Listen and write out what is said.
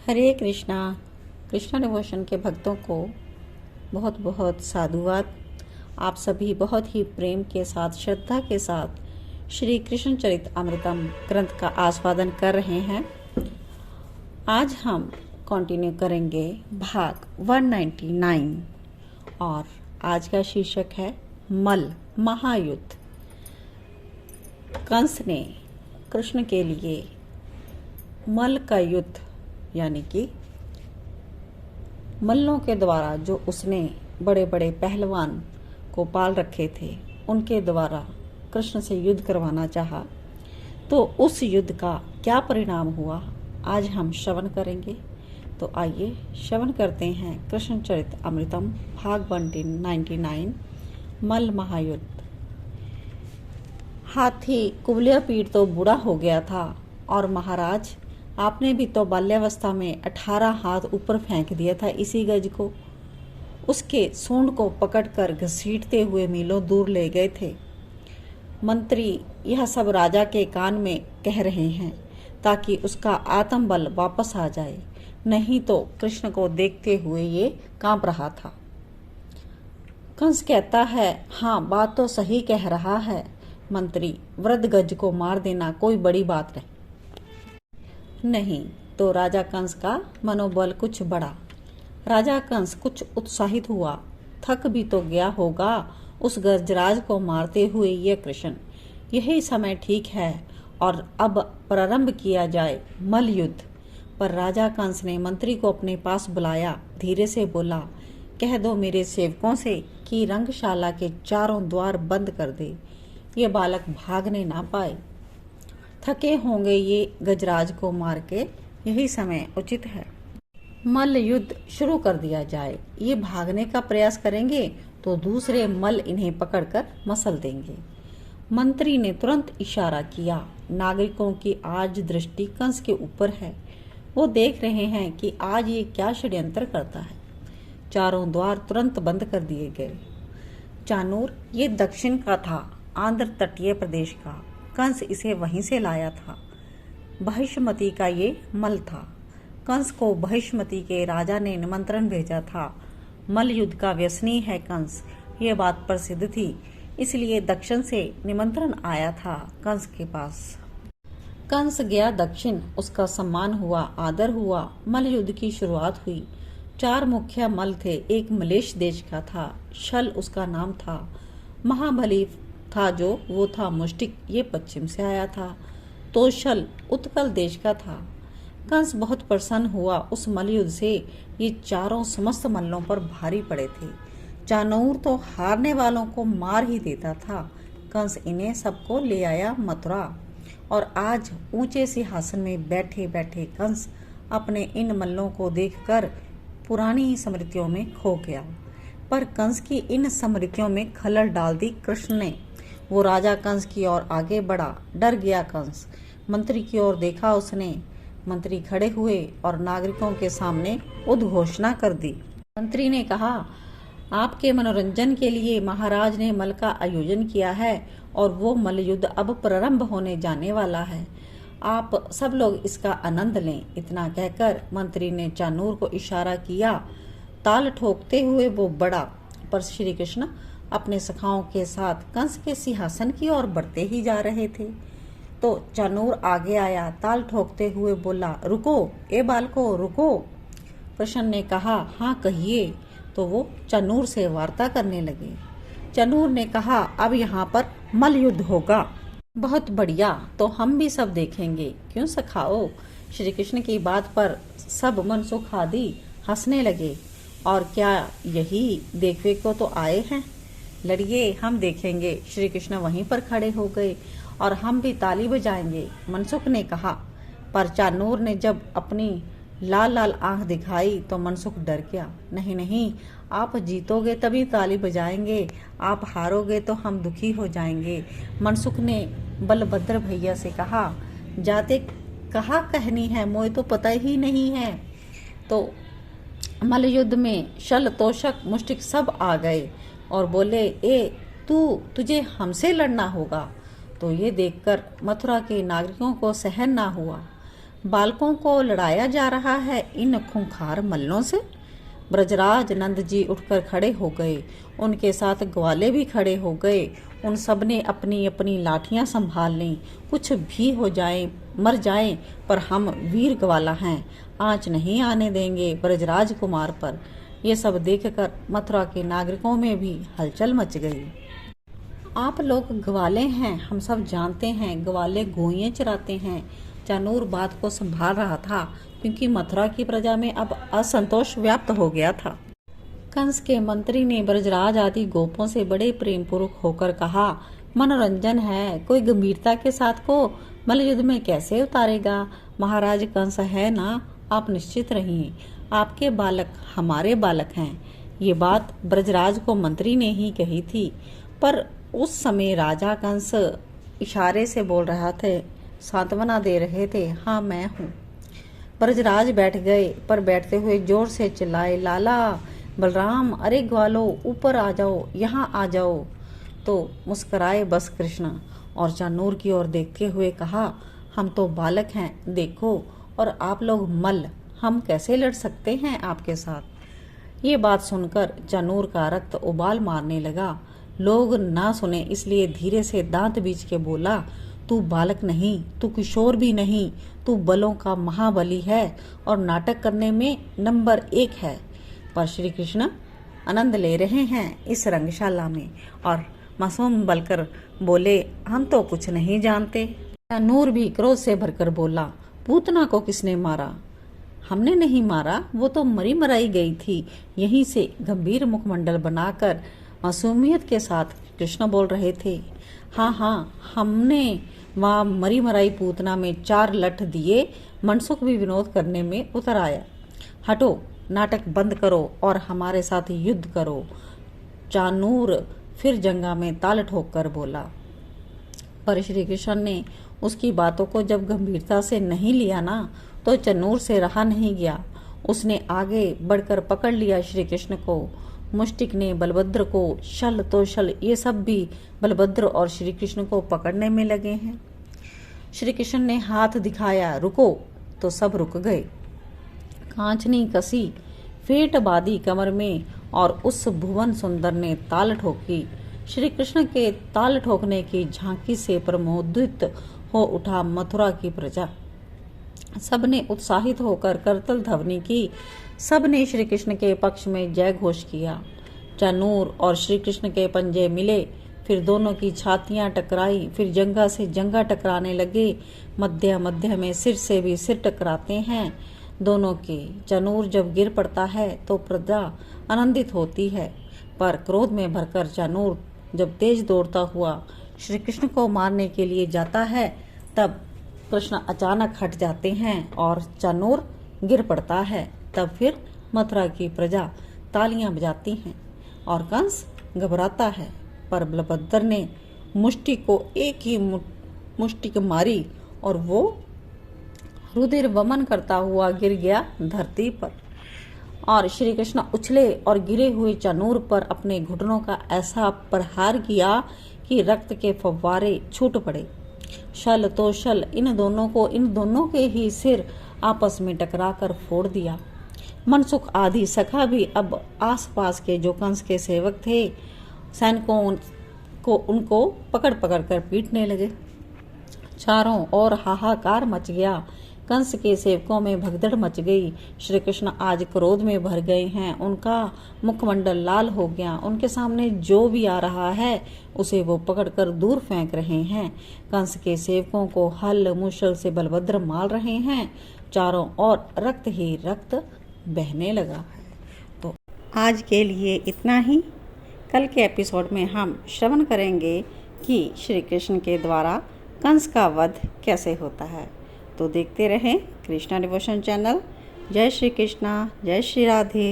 हरे Krishna. Krishna devotion के भक्तों को बहुत बहुत साधुवाद। आप सभी बहुत ही प्रेम के साथ, श्रद्धा के साथ श्री कृष्ण चरित अमृतम ग्रंथ का आस्वादन कर रहे हैं। आज हम कंटिन्यू करेंगे भाग 199 और आज का शीर्षक है मल महायुद्ध। कंस ने कृष्ण के लिए मल का युद्ध यानी कि मल्लों के द्वारा जो उसने बड़े बड़े पहलवान को पाल रखे थे उनके द्वारा कृष्ण से युद्ध करवाना चाहा। तो उस युद्ध का क्या परिणाम हुआ आज हम श्रवण करेंगे। तो आइए श्रवण करते हैं कृष्ण चरित अमृतम भाग 199 मल महायुद्ध। हाथी कुबलिया पीठ तो बूढ़ा हो गया था और महाराज आपने भी तो बाल्यावस्था में 18 हाथ ऊपर फेंक दिया था इसी गज को। उसके सूंड को पकड़कर घसीटते हुए मीलों दूर ले गए थे। मंत्री यह सब राजा के कान में कह रहे हैं ताकि उसका आत्मबल वापस आ जाए, नहीं तो कृष्ण को देखते हुए ये कांप रहा था। कंस कहता है, हाँ बात तो सही कह रहा है मंत्री, वृद्ध गज को मार देना कोई बड़ी बात नहीं। तो राजा कंस का मनोबल कुछ बढ़ा। राजा कंस कुछ उत्साहित हुआ। थक भी तो गया होगा उस गजराज को मारते हुए ये कृष्ण। यही समय ठीक है और अब प्रारंभ किया जाए मल युद्ध। पर राजा कंस ने मंत्री को अपने पास बुलाया, धीरे से बोला, कह दो मेरे सेवकों से कि रंगशाला के चारों द्वार बंद कर दे, ये बालक भागने ना पाए। थके होंगे ये गजराज को मार के, यही समय उचित है। मल युद्ध शुरू कर दिया जाए। ये भागने का प्रयास करेंगे तो दूसरे मल इन्हें पकड़कर मसल देंगे। मंत्री ने तुरंत इशारा किया। नागरिकों की आज दृष्टि कंस के ऊपर है। वो देख रहे हैं कि आज ये क्या षड्यंत्र करता है। चारों द्वार तुरंत बंद कर दिए गए। चानूर ये दक्षिण का था, आंध्र तटीय प्रदेश का। कंस इसे वहीं से लाया था। बहिष्मती का ये मल था। कंस को बहिष्मती के राजा ने निमंत्रण भेजा था। मल युद्ध का व्यसनी है कंस, ये बात प्रसिद्ध थी, इसलिए दक्षिण से निमंत्रण आया था कंस के पास। कंस गया दक्षिण, उसका सम्मान हुआ, आदर हुआ। मल युद्ध की शुरुआत हुई। 4 मुख्य मल थे। एक मलेश देश का था, शल उसका नाम था। महाबली था जो वो था मुष्टिक, ये पश्चिम से आया था। तो शल उत्कल देश का था। कंस बहुत प्रसन्न हुआ उस मलयुद्ध से। ये चारों समस्त मल्लों पर भारी पड़े थे। चानूर तो हारने वालों को मार ही देता था। कंस इन्हें सबको ले आया मथुरा और आज ऊंचे सिंहासन में बैठे बैठे कंस अपने इन मल्लों को देखकर पुरानी स्मृतियों में खो गया। पर कंस की इन स्मृतियों में खलल डाल दी कृष्ण ने। वो राजा कंस की ओर आगे बढ़ा। डर गया कंस। मंत्री की ओर देखा उसने। मंत्री खड़े हुए और नागरिकों के सामने उद्घोषणा कर दी। मंत्री ने कहा, आपके मनोरंजन के लिए महाराज ने मल का आयोजन किया है और वो मल युद्ध अब प्रारंभ होने जाने वाला है। आप सब लोग इसका आनंद लें। इतना कहकर मंत्री ने चानूर को इशारा किया। ताल ठोकते हुए वो बढ़ा, पर श्री कृष्ण अपने सखाओं के साथ कंस के सिंहासन की ओर बढ़ते ही जा रहे थे। तो चानूर आगे आया, ताल ठोकते हुए बोला, रुको ए बालको रुको। कृष्ण ने कहा, हाँ कहिए। तो वो चानूर से वार्ता करने लगे। चानूर ने कहा, अब यहाँ पर मल युद्ध होगा। बहुत बढ़िया, तो हम भी सब देखेंगे, क्यों सखाओ। श्री कृष्ण की बात पर सब मनसुख आदि हंसने लगे। और क्या यही देखने को तो आए हैं, लड़िए हम देखेंगे। श्री कृष्ण वहीं पर खड़े हो गए और हम भी ताली बजाएंगे, मनसुख ने कहा। पर चानूर ने जब अपनी लाल लाल आंख दिखाई तो मनसुख डर गया। नहीं नहीं, आप जीतोगे तभी ताली बजाएंगे, आप हारोगे तो हम दुखी हो जाएंगे। मनसुख ने बलभद्र भैया से कहा, जाते कहा कहनी है, मोए तो पता ही नहीं है। तो मल युद्ध में शल तोषक मुष्टिक सब आ गए और बोले, ए तुझे हमसे लड़ना होगा। तो ये देखकर मथुरा के नागरिकों को सहन ना हुआ। बालकों को लड़ाया जा रहा है इन खूंखार मल्लों से। ब्रजराज नंद जी उठकर खड़े हो गए, उनके साथ ग्वाले भी खड़े हो गए। उन सब ने अपनी अपनी लाठियां संभाल लीं। कुछ भी हो जाए, मर जाएं, पर हम वीर ग्वाला हैं, आँच नहीं आने देंगे ब्रजराज कुमार पर। ये सब देखकर मथुरा के नागरिकों में भी हलचल मच गई। आप लोग ग्वाले हैं, हम सब जानते हैं, ग्वाले गोइयां चराते हैं। चानूर बात को संभाल रहा था, क्योंकि मथुरा की प्रजा में अब असंतोष व्याप्त हो गया था। कंस के मंत्री ने ब्रजराज आदि गोपों से बड़े प्रेम पूर्वक होकर कहा, मनोरंजन है, कोई गंभीरता के साथ को मल्लयुद्ध में कैसे उतारेगा। महाराज कंस है ना, आप निश्चित रहिए, आपके बालक हमारे बालक हैं। ये बात ब्रजराज को मंत्री ने ही कही थी, पर उस समय राजा कंस इशारे से बोल रहा थे, सांत्वना दे रहे थे, हाँ मैं हूँ। ब्रजराज बैठ गए, पर बैठते हुए जोर से चिल्लाए, लाला बलराम, अरे ग्वालो ऊपर आ जाओ, यहाँ आ जाओ। तो मुस्कराए बस कृष्ण और चानूर की ओर देखते हुए कहा, हम तो बालक हैं, देखो, और आप लोग मल्ल, हम कैसे लड़ सकते हैं आपके साथ। ये बात सुनकर चानूर का रक्त उबाल मारने लगा। लोग ना सुने इसलिए धीरे से दांत बीच के बोला, तू बालक नहीं, तू किशोर भी नहीं, तू बलों का महाबली है और नाटक करने में नंबर 1 है। पर श्री कृष्ण आनंद ले रहे हैं इस रंगशाला में और मासूम बलकर बोले, हम तो कुछ नहीं जानते। नूर भी क्रोध से भरकर बोला, पूतना को किसने मारा। हमने नहीं मारा, वो तो मरी मराई गई थी। यहीं से गंभीर मुखमंडल बनाकर मासूमियत के साथ कृष्ण बोल रहे थे, हाँ हाँ, हमने वहाँ मरी मराई पूतना में 4 लठ दिए। मनसुख भी विनोद करने में उतर आया। हटो, नाटक बंद करो और हमारे साथ युद्ध करो। चानूर फिर जंगा में ताल ठोक कर बोला। पर श्री कृष्ण ने उसकी बातों को जब गंभीरता से नहीं लिया ना, तो चानूर से रहा नहीं गया। उसने आगे बढ़कर पकड़ लिया श्री कृष्ण को। मुष्टिक ने बलभद्र को, शल तो शल, ये सब भी बलभद्र और श्री कृष्ण को पकड़ने में लगे हैं। श्री कृष्ण ने हाथ दिखाया, रुको, तो सब रुक गए। कांचनी कसी फेट बादी कमर में और उस भुवन सुंदर ने ताल ठोकी। श्री कृष्ण के ताल ठोकने की झांकी से प्रमोदित हो उठा मथुरा की प्रजा। सबने उत्साहित होकर करतल ध्वनि की। सबने श्री कृष्ण के पक्ष में जय घोष किया। चानूर और श्री कृष्ण के पंजे मिले, फिर दोनों की छातियां टकराई, फिर जंगा से जंगा टकराने लगे। मध्य मध्य में सिर से भी सिर टकराते हैं दोनों के। चानूर जब गिर पड़ता है तो प्रजा आनंदित होती है, पर क्रोध में भरकर चानूर जब तेज दौड़ता हुआ श्री कृष्ण को मारने के लिए जाता है, तब कृष्ण अचानक हट जाते हैं और चानूर गिर पड़ता है। तब फिर मथुरा की प्रजा तालियां बजाती हैं और कंस घबराता है। पर बलभद्र ने मुष्टि को एक ही मुष्टि मारी और वो रुधिर वमन करता हुआ गिर गया धरती पर। और श्री कृष्ण उछले और गिरे हुए चानूर पर अपने घुटनों का ऐसा प्रहार किया कि रक्त के फव्वारे छूट पड़े। शल तो शल, इन दोनों के ही सिर आपस में टकराकर फोड़ दिया। मनसुख आदि सखा भी अब आसपास के जो कंस के सेवक थे, सैनिकों को उनको पकड़ पकड़ कर पीटने लगे। चारों ओर हाहाकार मच गया। कंस के सेवकों में भगदड़ मच गई। श्री कृष्ण आज क्रोध में भर गए हैं। उनका मुखमंडल लाल हो गया। उनके सामने जो भी आ रहा है उसे वो पकड़कर दूर फेंक रहे हैं। कंस के सेवकों को हल मुशल से बलभद्र मार रहे हैं। चारों ओर रक्त ही रक्त बहने लगा है। तो आज के लिए इतना ही। कल के एपिसोड में हम श्रवण करेंगे कि श्री कृष्ण के द्वारा कंस का वध कैसे होता है। तो देखते रहें कृष्णा डिवोशन चैनल। जय श्री कृष्णा, जय श्री राधे।